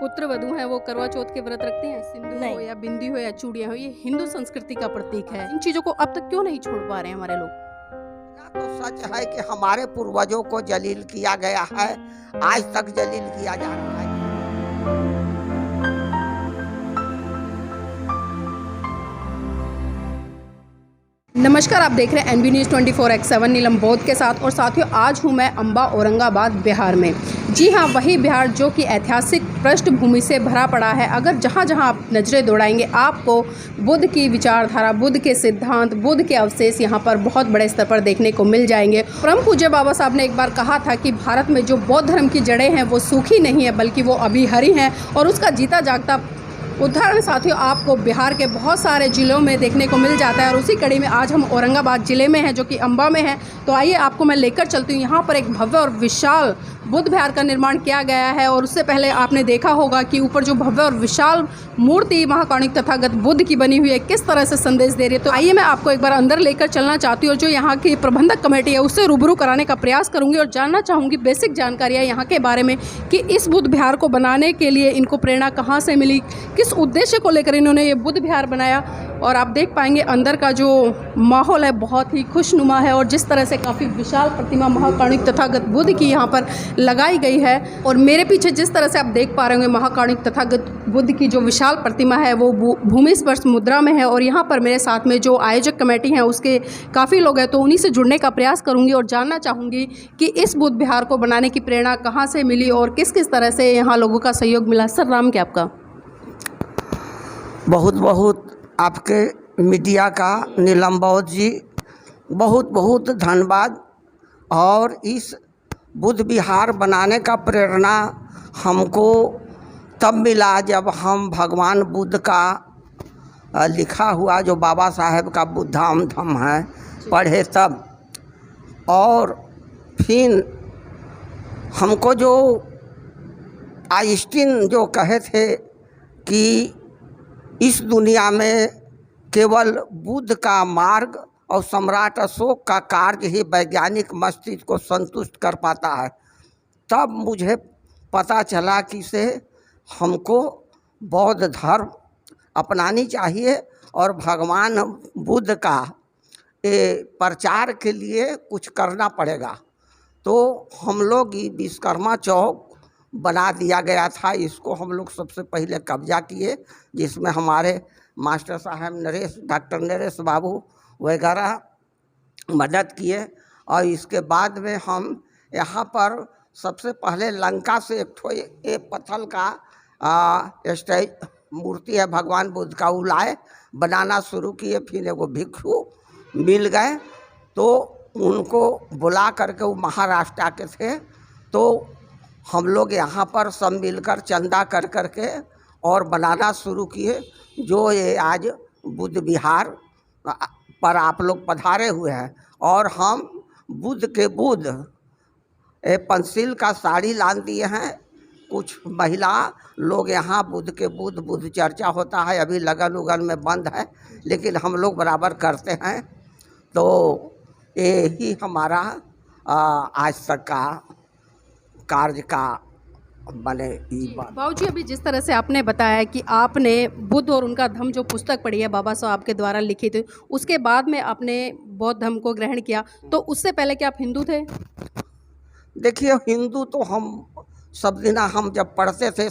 पुत्र वधू हैं वो करवा चौथ के व्रत रखते हैं, सिंदूर हो या बिंदी हो या चूड़ियां हो, ये हिंदू संस्कृति का प्रतीक है। इन चीजों को अब तक क्यों नहीं छोड़ पा रहे हैं हमारे लोग? तो सच है कि हमारे पूर्वजों को जलील किया गया है, आज तक जलील किया जा रहा है। नमस्कार, आप देख रहे हैं एनबी न्यूज़ 24/7 नीलम बौद्ध के साथ। और साथियों, आज हूं मैं अम्बा औरंगाबाद बिहार में। जी हां, वही बिहार जो कि ऐतिहासिक पृष्ठभूमि से भरा पड़ा है। अगर जहां जहां आप नज़रें दौड़ाएंगे आपको बुद्ध की विचारधारा, बुद्ध के सिद्धांत, बुद्ध के अवशेष यहां पर बहुत बड़े स्तर पर देखने को मिल जाएंगे। परम पूज्य बाबा साहब ने एक बार कहा था कि भारत में जो बौद्ध धर्म की जड़ें हैं वो सूखी नहीं है बल्कि वो अभी हरी हैं, और उसका जीता जागता उदाहरण साथियों आपको बिहार के बहुत सारे ज़िलों में देखने को मिल जाता है। और उसी कड़ी में आज हम औरंगाबाद ज़िले में हैं जो कि अम्बा में है। तो आइए आपको मैं लेकर चलती हूँ। यहाँ पर एक भव्य और विशाल बुद्ध विहार का निर्माण किया गया है। और उससे पहले आपने देखा होगा कि ऊपर जो भव्य और विशाल मूर्ति महाकारुणिक तथागत बुद्ध की बनी हुई है किस तरह से संदेश दे रही है। तो आइए मैं आपको एक बार अंदर लेकर चलना चाहती हूँ। जो यहाँ की प्रबंधक कमेटी है उससे रूबरू कराने का प्रयास करूँगी और जानना चाहूँगी बेसिक जानकारियाँ यहाँ के बारे में कि इस बुद्ध विहार को बनाने के लिए इनको प्रेरणा कहाँ से मिली, किस उद्देश्य को लेकर इन्होंने ये बुद्ध विहार बनाया। और आप देख पाएंगे अंदर का जो माहौल है बहुत ही खुशनुमा है। और जिस तरह से काफ़ी विशाल प्रतिमा महाकारुणिक तथागत बुद्ध की यहाँ पर लगाई गई है। और मेरे पीछे जिस तरह से आप देख पा रहे होंगे महाकारुणिक तथागत बुद्ध की जो विशाल प्रतिमा है वो भूमि स्पर्श मुद्रा में है। और यहाँ पर मेरे साथ में जो आयोजक कमेटी हैं उसके काफ़ी लोग हैं, तो उन्हीं से जुड़ने का प्रयास करूँगी और जानना चाहूँगी कि इस बुद्ध विहार को बनाने की प्रेरणा कहाँ से मिली और किस किस तरह से यहाँ लोगों का सहयोग मिला। सर, नाम क्या आपका? बहुत बहुत आपके मीडिया का नीलम बौद्ध जी बहुत बहुत धन्यवाद। और इस बुद्ध विहार बनाने का प्रेरणा हमको तब मिला जब हम भगवान बुद्ध का लिखा हुआ जो बाबा साहेब का बुद्धाम धम्म है पढ़े तब। और फिर हमको जो आइंस्टीन जो कहे थे कि इस दुनिया में केवल बुद्ध का मार्ग और सम्राट अशोक का कार्य ही वैज्ञानिक मस्तिष्क को संतुष्ट कर पाता है, तब मुझे पता चला कि से हमको बौद्ध धर्म अपनानी चाहिए और भगवान बुद्ध का प्रचार के लिए कुछ करना पड़ेगा। तो हम लोग ये विश्वकर्मा चौक बना दिया गया था। इसको हम लोग सबसे पहले कब्जा किए, जिसमें हमारे मास्टर साहब डॉक्टर नरेश बाबू वगैरह मदद किए। और इसके बाद में हम यहाँ पर सबसे पहले लंका से एक पत्थर का स्टैचू मूर्ति है भगवान बुद्ध का, वो लाए बनाना शुरू किए। फिर एगो भिक्षु मिल गए तो उनको बुला करके, वो महाराष्ट्र के थे, तो हम लोग यहाँ पर सब मिलकर चंदा कर करके और बनाना शुरू किए, जो ये आज बुद्ध विहार पर आप लोग पधारे हुए हैं। और हम बुद्ध के बुद्ध पंसिल का साड़ी लान दिए हैं। कुछ महिला लोग यहाँ बुद्ध के बुद्ध चर्चा होता है, अभी लगन उगन में बंद है, लेकिन हम लोग बराबर करते हैं। तो यही हमारा आज तक का कार्य का बने। बाबू जी, अभी जिस तरह से आपने बताया कि आपने बुद्ध और उनका धम्म जो पुस्तक पढ़ी है बाबा साहब के द्वारा लिखी थी, उसके बाद में आपने बौद्ध धर्म को ग्रहण किया, तो उससे पहले क्या आप हिंदू थे? देखिए, हिंदू तो हम सब दिन हम जब पढ़ते थे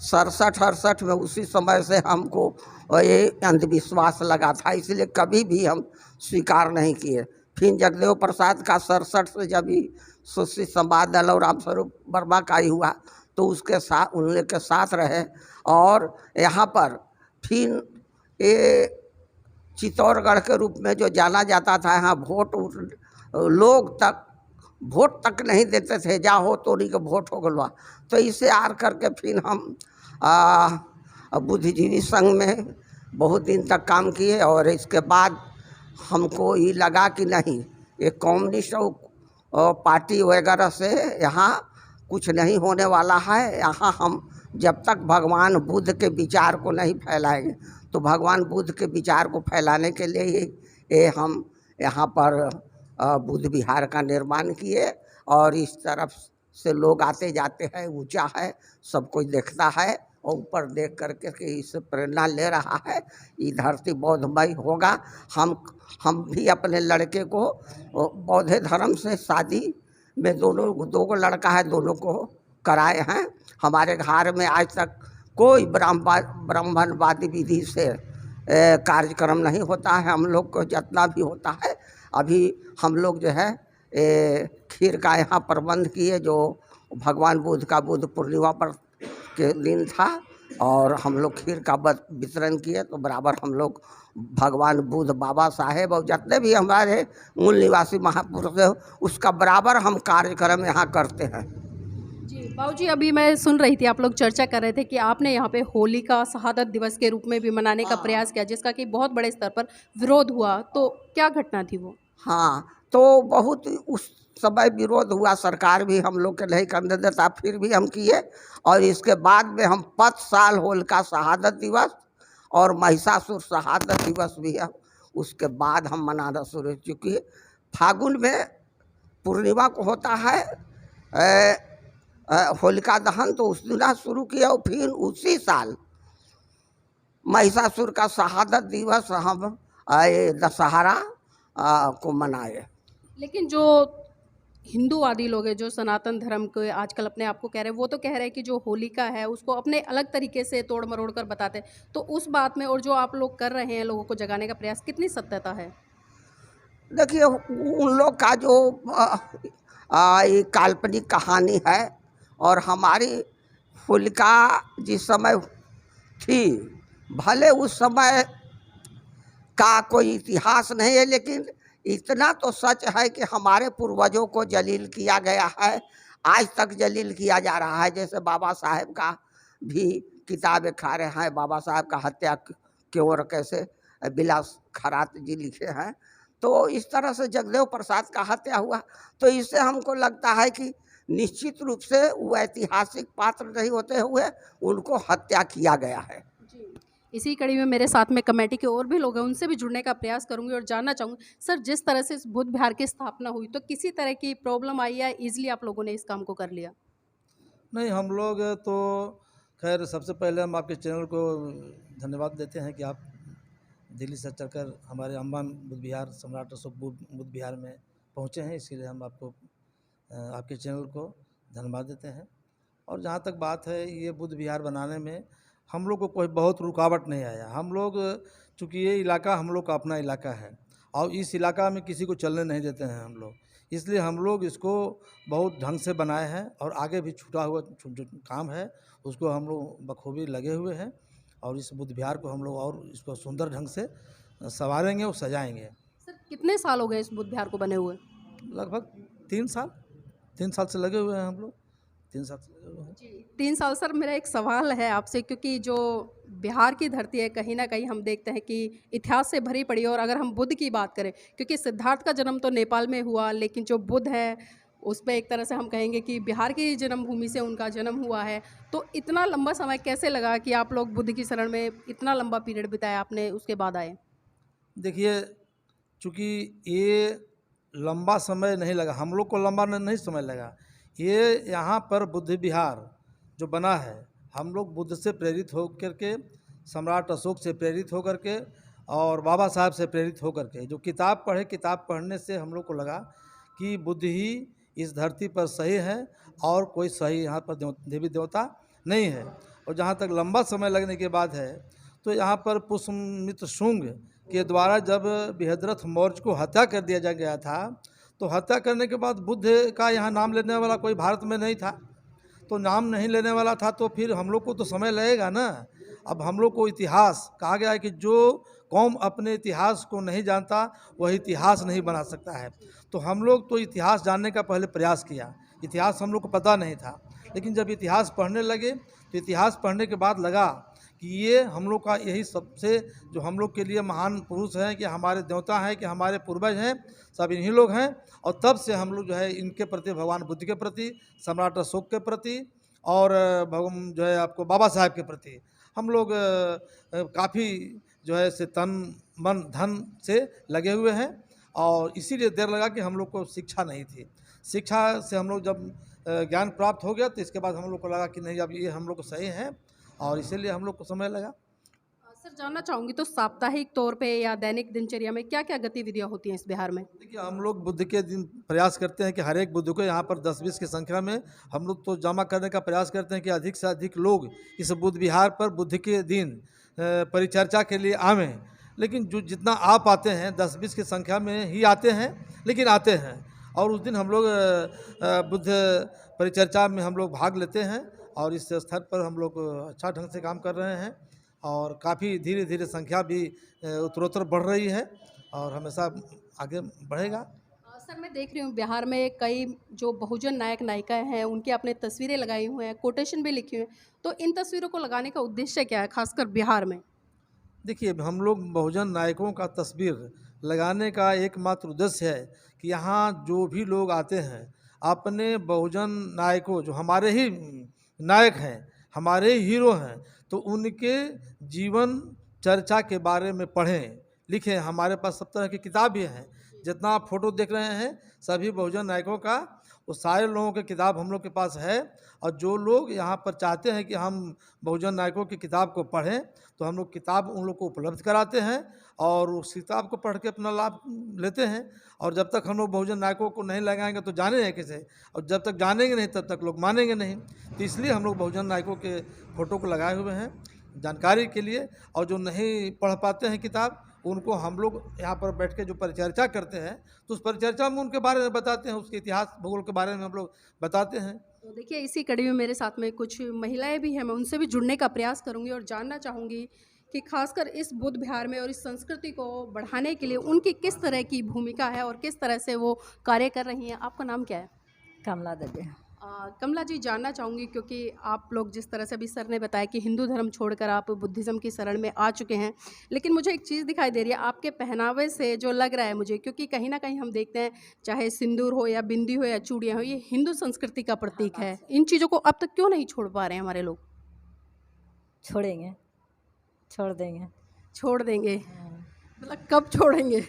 67-68 में, उसी समय से हमको ये अंधविश्वास लगा था, इसलिए कभी भी हम स्वीकार नहीं किए। फिर जगदेव प्रसाद का 67 से जब ही सुश्री संवाद दल और रामस्वरूप वर्मा का ही हुआ तो उसके साथ उनके साथ रहे। और यहाँ पर फिर ये चित्तौड़गढ़ के रूप में जो जाना जाता था, यहाँ लोग तक वोट तक नहीं देते थे, जा हो तो उन्हीं के वोट हो गलवा। तो इसे आर करके फिर हम बुद्धिजीवी संघ में बहुत दिन तक काम किए। और इसके बाद हमको ये लगा कि नहीं, ये कम्युनिस्ट और पार्टी वगैरह से यहाँ कुछ नहीं होने वाला है। यहाँ हम जब तक भगवान बुद्ध के विचार को नहीं फैलाएंगे, तो भगवान बुद्ध के विचार को फैलाने के लिए ही हम यहाँ पर बुद्ध विहार का निर्माण किए। और इस तरफ से लोग आते जाते हैं, ऊंचा है, सब कोई देखता है और ऊपर देख करके कि इससे प्रेरणा ले रहा है, ये धरती बौद्धमय होगा। हम भी अपने लड़के को बौद्ध धर्म से शादी में दो को लड़का है, दोनों को कराए हैं। हमारे घर में आज तक कोई ब्राह्मणवादी विधि से कार्यक्रम नहीं होता है। हम लोग को जितना भी होता है, अभी हम लोग जो है खीर का यहाँ प्रबंध किए, जो भगवान बुद्ध का बुद्ध पूर्णिमा पर के दिन था, और हम लोग खीर का वितरण किए। तो बराबर हम लोग भगवान बुद्ध, बाबा साहेब और जितने भी हमारे मूल निवासी महापुरुष है, उसका बराबर हम कार्यक्रम यहाँ करते हैं। जी बाबूजी, अभी मैं सुन रही थी, आप लोग चर्चा कर रहे थे कि आपने यहाँ पे होली का शहादत दिवस के रूप में भी मनाने का प्रयास किया, जिसका कि बहुत बड़े स्तर पर विरोध हुआ, तो क्या घटना थी वो? हाँ, तो बहुत उस समय विरोध हुआ, सरकार भी हम लोग के नहीं करने देता, फिर भी हम किए। और इसके बाद में हम 5 साल होलिका शहादत दिवस और महिषासुर शहादत दिवस भी है, उसके बाद हम मनाना शुरू, चूँकि फागुन में पूर्णिमा को होता है होलिका दहन, तो उस दिन शुरू किया। और फिर उसी साल महिषासुर का शहादत दिवस हम दशहरा को मनाए। लेकिन जो हिंदूवादी लोग हैं, जो सनातन धर्म के आजकल अपने आप को कह रहे हैं, वो तो कह रहे हैं कि जो होलिका है उसको अपने अलग तरीके से तोड़ मरोड़ कर बताते हैं। तो उस बात में और जो आप लोग कर रहे हैं लोगों को जगाने का प्रयास, कितनी सत्यता है? देखिए, उन लोग का जो ये काल्पनिक कहानी है, और हमारी होलिका जिस समय थी, भले उस समय का कोई इतिहास नहीं है, लेकिन इतना तो सच है कि हमारे पूर्वजों को जलील किया गया है, आज तक जलील किया जा रहा है। जैसे बाबा साहेब का भी किताबें खा रहे हैं, बाबा साहेब का हत्या क्यों और कैसे बिलास खरात जी लिखे हैं। तो इस तरह से जगदेव प्रसाद का हत्या हुआ, तो इससे हमको लगता है कि निश्चित रूप से वो ऐतिहासिक पात्र नहीं होते हुए उनको हत्या किया गया है। इसी कड़ी में मेरे साथ में कमेटी के और भी लोग हैं, उनसे भी जुड़ने का प्रयास करूंगी और जानना चाहूँगी, सर जिस तरह से इस बुद्ध विहार की स्थापना हुई, तो किसी तरह की प्रॉब्लम आई या इजीली आप लोगों ने इस काम को कर लिया? नहीं, हम लोग तो खैर सबसे पहले हम आपके चैनल को धन्यवाद देते हैं कि आप दिल्ली से चलकर हमारे अम्बान बुद्ध विहार, सम्राट अशोक बुद्ध विहार में पहुँचे हैं, इसके लिए हम आपको आपके चैनल को धन्यवाद देते हैं। और जहाँ तक बात है ये बुद्ध विहार बनाने में हम लोग को कोई बहुत रुकावट नहीं आया। हम लोग, चूँकि ये इलाका हम लोग का अपना इलाका है और इस इलाका में किसी को चलने नहीं देते हैं हम लोग, इसलिए हम लोग इसको बहुत ढंग से बनाए हैं। और आगे भी छूटा हुआ जो काम है उसको हम लोग बखूबी लगे हुए हैं, और इस बुद्ध विहार को हम लोग और इसको सुंदर ढंग से संवारेंगे और सजाएंगे। सर कितने साल हो गए इस बुद्ध विहार को बने हुए? लगभग 3 साल से लगे हुए हैं हम लोग, 3 साल से लगे हुए हैं। जी 3 साल। सर मेरा एक सवाल है आपसे, क्योंकि जो बिहार की धरती है कहीं ना कहीं हम देखते हैं कि इतिहास से भरी पड़ी है। और अगर हम बुद्ध की बात करें, क्योंकि सिद्धार्थ का जन्म तो नेपाल में हुआ, लेकिन जो बुद्ध है उस पर एक तरह से हम कहेंगे कि बिहार की जन्मभूमि से उनका जन्म हुआ है। तो इतना लंबा समय कैसे लगा कि आप लोग बुद्ध की शरण में इतना लंबा पीरियड बिताया आपने, उसके बाद आए? देखिए, चूँकि ये लंबा समय नहीं लगा, हम लोग को लंबा नहीं समय लगा। ये यहाँ पर बुद्ध विहार जो बना है, हम लोग बुद्ध से प्रेरित हो करके, सम्राट अशोक से प्रेरित हो करके और बाबा साहब से प्रेरित हो करके जो किताब पढ़े, किताब पढ़ने से हम लोग को लगा कि बुद्ध ही इस धरती पर सही है और कोई सही यहाँ पर देवी देवता नहीं है। और जहाँ तक लंबा समय लगने के बाद है, तो यहाँ पर पुष्यमित्र शुंग के द्वारा जब बृहद्रथ मौर्य को हत्या कर दिया गया था, तो हत्या करने के बाद बुद्ध का यहाँ नाम लेने वाला कोई भारत में नहीं था। तो नाम नहीं लेने वाला था, तो फिर हम लोग को तो समय लगेगा ना। अब हम लोग को इतिहास कहा गया है कि जो कौम अपने इतिहास को नहीं जानता वह इतिहास नहीं बना सकता है। तो हम लोग तो इतिहास जानने का पहले प्रयास किया, इतिहास हम लोग को पता नहीं था। लेकिन जब इतिहास पढ़ने लगे, तो इतिहास पढ़ने के बाद लगा कि ये हम लोग का यही सबसे जो हम लोग के लिए महान पुरुष हैं, कि हमारे देवता हैं, कि हमारे पूर्वज हैं, सब इन्हीं लोग हैं। और तब से हम लोग जो है इनके प्रति, भगवान बुद्ध के प्रति, सम्राट अशोक के प्रति और भगवान जो है आपको बाबा साहब के प्रति हम लोग काफ़ी जो है से तन मन धन से लगे हुए हैं। और इसीलिए देर लगा कि हम लोग को शिक्षा नहीं थी। शिक्षा से हम लोग जब ज्ञान प्राप्त हो गया तो इसके बाद हम लोग को लगा कि नहीं अब ये हम लोग को सही है और इसीलिए हम लोग को समय लगा। सर जानना चाहूँगी तो साप्ताहिक तौर पे या दैनिक दिनचर्या में क्या क्या गतिविधियाँ होती हैं इस बिहार में? देखिए हम लोग बुध के दिन प्रयास करते हैं कि हर एक बुध को यहाँ पर 10-20 की संख्या में हम लोग तो जमा करने का प्रयास करते हैं कि अधिक से अधिक लोग इस बुध विहार पर बुध के दिन परिचर्चा के लिए आवें। लेकिन जो जितना आ पाते हैं 10-20 की संख्या में ही आते हैं, लेकिन आते हैं और उस दिन हम लोग बुद्ध परिचर्चा में हम लोग भाग लेते हैं और इस स्तर पर हम लोग अच्छा ढंग से काम कर रहे हैं और काफ़ी धीरे धीरे संख्या भी उत्तरोत्तर बढ़ रही है और हमेशा आगे बढ़ेगा। सर मैं देख रही हूँ बिहार में कई जो बहुजन नायक नायिकाएं हैं उनकी आपने तस्वीरें लगाई हुई हैं, कोटेशन भी लिखी हुई हैं, तो इन तस्वीरों को लगाने का उद्देश्य क्या है खासकर बिहार में? देखिए हम लोग बहुजन नायकों का तस्वीर लगाने का एकमात्र उद्देश्य है कि यहाँ जो भी लोग आते हैं अपने बहुजन नायकों जो हमारे ही नायक हैं, हमारे ही हीरो हैं, तो उनके जीवन चर्चा के बारे में पढ़ें लिखें। हमारे पास सब तरह की किताब भी हैं, जितना आप फोटो देख रहे हैं सभी बहुजन नायकों का वो सारे लोगों की किताब हम लोग के पास है। और जो लोग यहाँ पर चाहते हैं कि हम बहुजन नायकों की किताब को पढ़ें तो हम लोग किताब उन लोग को उपलब्ध कराते हैं और उस किताब को पढ़ के अपना लाभ लेते हैं। और जब तक हम लोग बहुजन नायकों को नहीं लगाएंगे तो जाने हैं कैसे, और जब तक जानेंगे नहीं तब तक लोग मानेंगे नहीं। तो इसलिए हम लोग बहुजन नायकों के फ़ोटो को लगाए हुए हैं जानकारी के लिए। और जो नहीं पढ़ पाते हैं किताब उनको हम लोग यहाँ पर बैठ के जो परिचर्चा करते हैं तो उस परिचर्चा में उनके बारे में बताते हैं, उसके इतिहास भूगोल के बारे में हम लोग बताते हैं। तो देखिए इसी कड़ी में मेरे साथ में कुछ महिलाएं भी हैं, मैं उनसे भी जुड़ने का प्रयास करूंगी और जानना चाहूँगी कि खासकर इस बुद्ध विहार में और इस संस्कृति को बढ़ाने के लिए उनकी किस तरह की भूमिका है और किस तरह से वो कार्य कर रही हैं। आपका नाम क्या है? कमला देवी। कमला जी जानना चाहूँगी क्योंकि आप लोग जिस तरह से अभी सर ने बताया कि हिंदू धर्म छोड़कर आप बुद्धिज़्म की शरण में आ चुके हैं, लेकिन मुझे एक चीज़ दिखाई दे रही है आपके पहनावे से जो लग रहा है मुझे, क्योंकि कहीं ना कहीं हम देखते हैं चाहे सिंदूर हो या बिंदी हो या चूड़ियाँ हो, ये हिंदू संस्कृति का प्रतीक है। इन चीज़ों को अब तक क्यों नहीं छोड़ पा रहे हैं हमारे लोग? छोड़ेंगे, छोड़ देंगे। छोड़ देंगे मतलब कब छोड़ेंगे?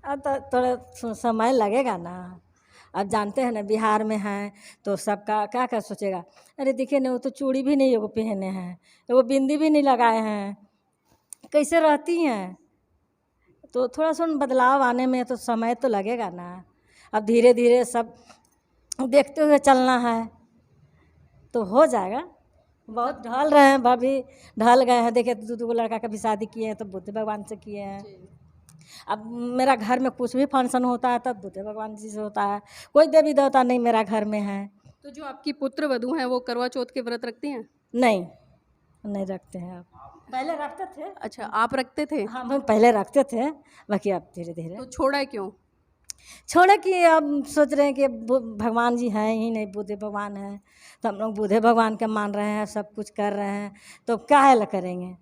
अब तो थोड़ा समय लगेगा ना। अब जानते हैं ना बिहार में हैं तो सबका क्या क्या सोचेगा, अरे देखिए ना वो तो चूड़ी भी नहीं एगो पहने हैं, वो बिंदी भी नहीं लगाए हैं, कैसे रहती हैं। तो थोड़ा सा बदलाव आने में तो समय तो लगेगा ना। अब धीरे धीरे सब देखते हुए चलना है तो हो जाएगा। बहुत ढल रहे हैं, भाभी ढल गए हैं। देखिए दो लड़का का भी शादी किए हैं तो बुद्ध भगवान से किए हैं। अब मेरा घर में कुछ भी फंक्शन होता है तब बुद्ध भगवान जी से होता है, कोई देवी देवता नहीं मेरा घर में है। तो जो आपकी पुत्र वधू हैं वो करवा चौथ के व्रत रखती हैं? नहीं, नहीं रखते हैं। अब पहले रखते थे। अच्छा आप रखते थे? हम पहले रखते थे, बाकी अब धीरे धीरे तो छोड़ा क्यों? छोड़े कि अब सोच रहे हैं कि भगवान जी हैं ही नहीं, बुद्ध भगवान हैं तो हम लोग बुद्ध भगवान के मान रहे हैं, सब कुछ कर रहे हैं तो काहे ला करेंगे।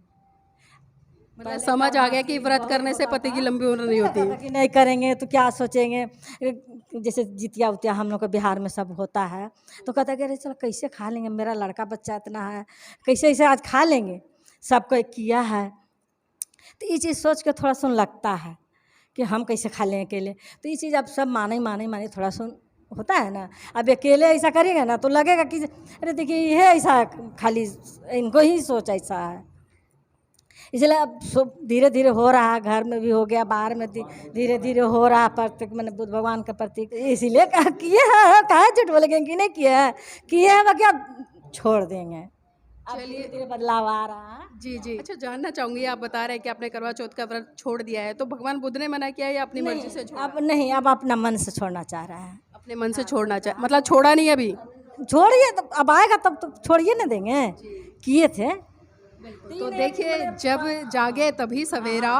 मतलब समझ आ गया कि व्रत करने से पति की लंबी उम्र नहीं होती। कि नहीं करेंगे तो क्या सोचेंगे। जैसे जितिया उतिया हम लोग के बिहार में सब होता है तो कहता है कि अरे चलो कैसे खा लेंगे, मेरा लड़का बच्चा इतना है कैसे ऐसे आज खा लेंगे, सबको किया है। तो ये चीज़ सोच के थोड़ा सुन लगता है कि हम कैसे खा लें अकेले। तो ये चीज़ अब सब माने थोड़ा सुन होता है ना। अब अकेले ऐसा करेगा ना तो लगेगा कि अरे देखिए ये ऐसा खाली इनको ही सोच ऐसा है। इसलिए अब सब धीरे धीरे हो रहा है, घर में भी हो गया, बाहर में धीरे धीरे हो रहा है प्रतीक, मैंने बुद्ध भगवान का प्रतीक। इसीलिए किए हैं, कहा झूठ बोलेंगे कि नहीं किए हैं बाकी अब छोड़ देंगे। अब धीरे धीरे बदलाव आ रहा है। जी जी। अच्छा जानना चाहूँगी, आप बता रहे हैं कि आपने करवा चौथ का व्रत छोड़ दिया है, तो भगवान बुद्ध ने मना किया है या अपनी मर्जी से छोड़ा? अब नहीं, अब अपना मन से छोड़ना चाह रहा है। अपने मन से छोड़ना चाह, मतलब छोड़ा नहीं अभी? छोड़िए तो अब आएगा तब तो छोड़िए ना देंगे। किए थे तो देखिए जब जागे तभी सवेरा,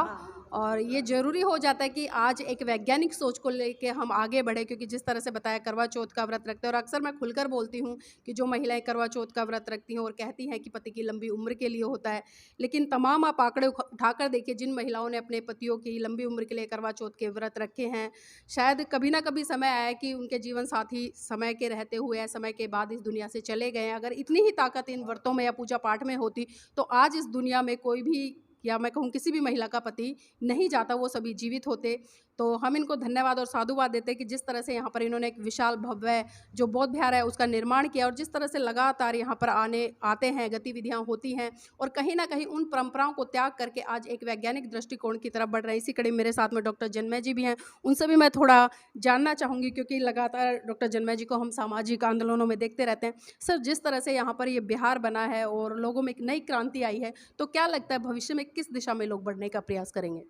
और ये ज़रूरी हो जाता है कि आज एक वैज्ञानिक सोच को लेके हम आगे बढ़े, क्योंकि जिस तरह से बताया करवा चौथ का व्रत रखते हैं, और अक्सर मैं खुलकर बोलती हूँ कि जो महिलाएं करवा चौथ का व्रत रखती हैं और कहती हैं कि पति की लंबी उम्र के लिए होता है, लेकिन तमाम आप आंकड़े उठाकर देखिए जिन महिलाओं ने अपने पतियों की लंबी उम्र के लिए करवा चौथ के व्रत रखे हैं, शायद कभी ना कभी समय आया कि उनके जीवन साथी समय के रहते हुए समय के बाद इस दुनिया से चले गए। अगर इतनी ही ताकत इन व्रतों में या पूजा पाठ में होती तो आज इस दुनिया में कोई भी या मैं कहूँ किसी भी महिला का पति नहीं जाता, वो सभी जीवित होते। तो हम इनको धन्यवाद और साधुवाद देते हैं कि जिस तरह से यहाँ पर इन्होंने एक विशाल भव्य जो बौद्ध विहार है उसका निर्माण किया, और जिस तरह से लगातार यहाँ पर आते हैं, गतिविधियाँ होती हैं और कहीं ना कहीं उन परंपराओं को त्याग करके आज एक वैज्ञानिक दृष्टिकोण की तरफ बढ़ रहे हैं। इसी कड़ी मेरे साथ में डॉक्टर जन्मय जी भी हैं, उनसे भी मैं थोड़ा जानना चाहूँगी, क्योंकि लगातार डॉक्टर जन्मय जी को हम सामाजिक आंदोलनों में देखते रहते हैं। सर, जिस तरह से यहाँ पर ये बिहार बना है और लोगों में एक नई क्रांति आई है, तो क्या लगता है भविष्य में किस दिशा में लोग बढ़ने का प्रयास करेंगे?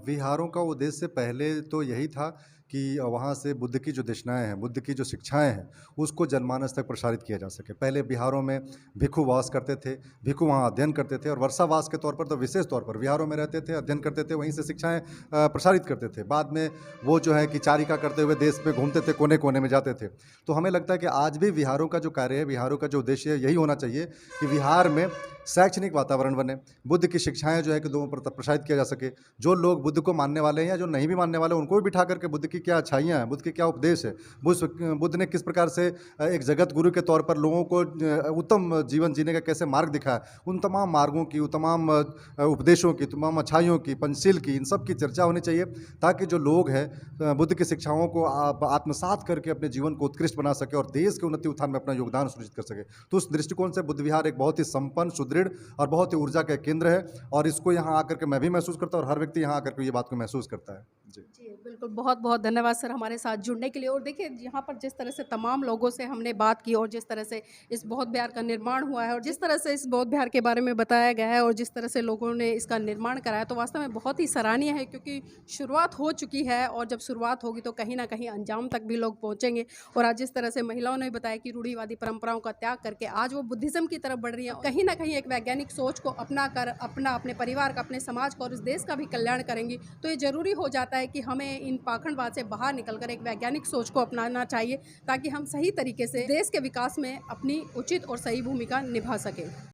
विहारों का उद्देश्य पहले तो यही था कि वहाँ से बुद्ध की जो देशनाएँ हैं, बुद्ध की जो शिक्षाएँ हैं, उसको जनमानस तक प्रसारित किया जा सके। पहले बिहारों में भिक्षु वास करते थे, भिक्षु वहाँ अध्ययन करते थे और वर्षावास के तौर पर तो विशेष तौर पर बिहारों में रहते थे, अध्ययन करते थे, वहीं से शिक्षाएँ प्रसारित करते थे। बाद में वो जो है कि चारिका करते हुए देश में घूमते थे, कोने-कोने में जाते थे। तो हमें लगता है कि आज भी विहारों का जो कार्य है, विहारों का जो उद्देश्य है, यही होना चाहिए कि विहार में शैक्षणिक वातावरण बने, बुद्ध की शिक्षाएँ जो है कि लोगों पर प्रसारित किया जा सके। जो लोग बुद्ध को मानने वाले हैं या जो नहीं भी मानने वाले, उनको भी बिठा करके बुद्ध की क्या अच्छाइयाँ हैं, बुद्ध के क्या उपदेश है, बुद्ध ने किस प्रकार से एक जगत गुरु के तौर पर लोगों को उत्तम जीवन जीने का कैसे मार्ग दिखाया, उन तमाम मार्गों की, उन तमाम उपदेशों की, तमाम अच्छाइयों की, पंचशील की, इन सब की चर्चा होनी चाहिए, ताकि जो लोग हैं बुद्ध की शिक्षाओं को आत्मसात करके अपने जीवन को उत्कृष्ट बना सके और देश के उन्नति उत्थान में अपना योगदान सुनिश्चित कर सके। तो उस दृष्टिकोण से बुद्ध विहार एक बहुत ही संपन्न, सुदृढ़ और बहुत ही ऊर्जा का केंद्र है, और इसको यहाँ आकर के मैं भी महसूस करता हूँ और हर व्यक्ति यहाँ आकर के ये बात को महसूस करता है। जी, बिल्कुल, बहुत बहुत धन्यवाद सर हमारे साथ जुड़ने के लिए। और देखिए, यहाँ पर जिस तरह से तमाम लोगों से हमने बात की और जिस तरह से इस बौद्ध विहार का निर्माण हुआ है और जिस तरह से इस बौद्ध विहार के बारे में बताया गया है और जिस तरह से लोगों ने इसका निर्माण कराया, तो वास्तव में बहुत ही सराहनीय है, क्योंकि शुरुआत हो चुकी है और जब शुरुआत होगी तो कहीं ना कहीं अंजाम तक भी लोग पहुँचेंगे। और आज जिस तरह से महिलाओं ने बताया कि रूढ़िवादी परंपराओं का त्याग करके आज वो बुद्धिज़्म की तरफ बढ़ रही है, कहीं ना कहीं एक वैज्ञानिक सोच को अपना कर अपने परिवार का, अपने समाज का और इस देश का भी कल्याण करेंगी, तो ये ज़रूरी हो जाता है कि हमें इन पाखंडवाद से बाहर निकलकर एक वैज्ञानिक सोच को अपनाना चाहिए, ताकि हम सही तरीके से देश के विकास में अपनी उचित और सही भूमिका निभा सकें।